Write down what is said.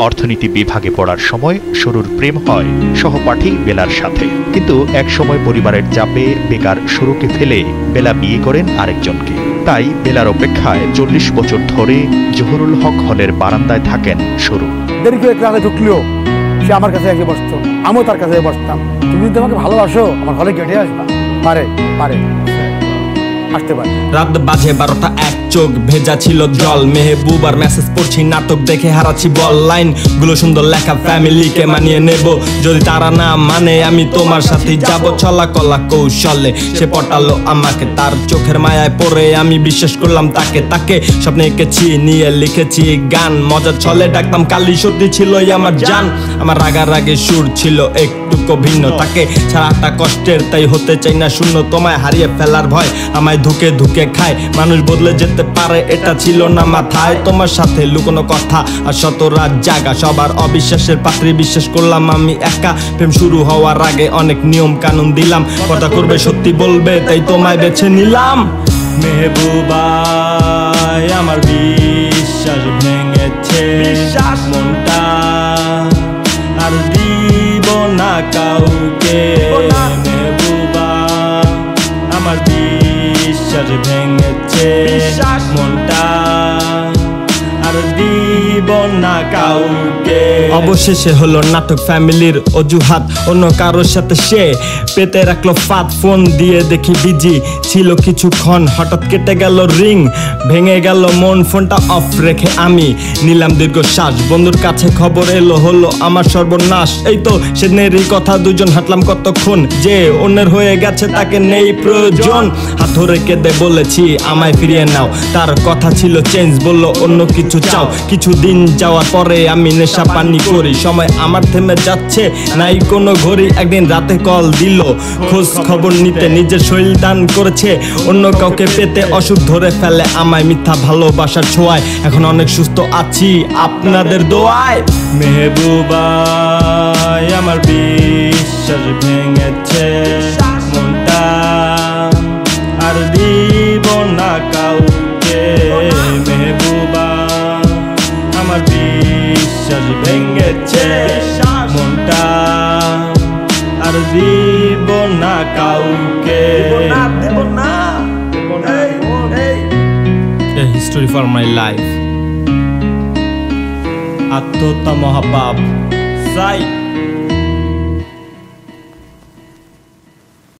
অর্থনীতি বিভাগে পড়ার সময় শুরুর প্রেম হয় সহপাঠী বেলার সাথে, কিন্তু এক সময় পরিবারের চাপে বেকার শুরুকে ফেলে বেলা বিয়ে করেন আরেকজনকে। তাই বেলার অপেক্ষায় 40 বছর ধরে জহুরুল হক হলের বারান্দায় থাকেন শুরু। দেরি করে ক্লাসে ঢুকলেও সে আমার কাছে এসে বসতো, আমিও তার কাছে বসতাম। তুমি যদি আমাকে ভালোবাসো আমার হলে কেটে আসবা। পারে আসতে পারে। রাত বাজে 12টা, এক চোখ ভেজা ছিল জল। মেহবুবার মেসেজ পড়ছি, নাটক দেখে হারাচ্ছি বল। লাইন গুলো সুন্দর লেখা, ফ্যামিলিকে মানিয়ে নেব, যদি তারা না মানে আমি তোমার সাথে যাব। চলা কলা কৌশলে সে পটালো আমাকে, তার চোখের মায়ায় পড়ে আমি বিশ্বাস করলাম তাকে। তাকে স্বপ্নে এঁকেছি, নিয়ে লিখেছি গান, মজা ছলে ডাকতাম কালি, সত্যি ছিল আমার জান। আমার রাগারাগে সুর ছিল একটু ভিন্ন, তাকে ছাড়াটা কষ্টের, তাই হতে চাই না শূন্য। তোমায় হারিয়ে ফেলার ভয় আমায় ধুকে ধুকে খায়, মানুষ বদলে যেতে পারে এটা ছিল না মাথায়। তোমার সাথে লুকোনো কথা আর শত রাত জাগা, সবার অবিশ্বাসের পাত্রে বিশ্বাস করলাম আমি একা। প্রেম শুরু হওয়ার আগে অনেক নিয়ম কানুন দিলাম, কথা করবে সত্যি বলবে, তাই তোমায় বেছে নিলাম। মেহবুবা আমার বিশ্বাস ভেঙেছে, মনটা আর দিব না কাউকে। মেহবুবা আমার বিশ্বাস ভেঙেছে, মনটা আর দিব না কাউকে। অবশেষে হলো নাটক, ফ্যামিলির অজুহাত, অন্য কারোর সাথে সে পেতে রাখলো ফাঁদ। ফোন দিয়ে দেখি বিজি ছিল কিছুক্ষণ, হঠাৎ কেটে গেল রিং, ভেঙে গেল মন। ফোনটা অফ রেখে আমি নিলাম দীর্ঘশ্বাস, বন্ধুর কাছে খবর এলো, হলো আমার সর্বনাশ। এই তো সেদিনেরই কথা, দুজন হাঁটলাম কতক্ষণ, যে অন্যের হয়ে গেছে তাকে নেই প্রয়োজন। হাত ধরে কেঁদে বলেছি আমায় ফিরিয়ে নাও, তার কথা ছিল চেঞ্জ, বললো অন্য কিছু চাও। কিছুদিন যাওয়ার পরে আমি নেশা পানি করি, সময় আমার থেমে যাচ্ছে, নাই কোনো ঘড়ি। একদিন রাতে কল দিল খোঁজ খবর নিতে, নিজের শরীর দান করেছে অন্য কাউকে পেতে। অসুখ ধরে ফেলে আমায় মিথ্যা ভালোবাসার ছোঁয়ায়, এখন অনেক সুস্থ আছি আপনাদের দোয়ায়। মেহবুবা আমার বিশ্বাস ভেঙেছে, মনটা আর দিব না কাউকে। মেহবুবা আমার বিশ্বাস ভেঙেছে, মনটা আর দিব না কাউকে। A history for my life. আত্মহত্যা মহাপাপ, সাই।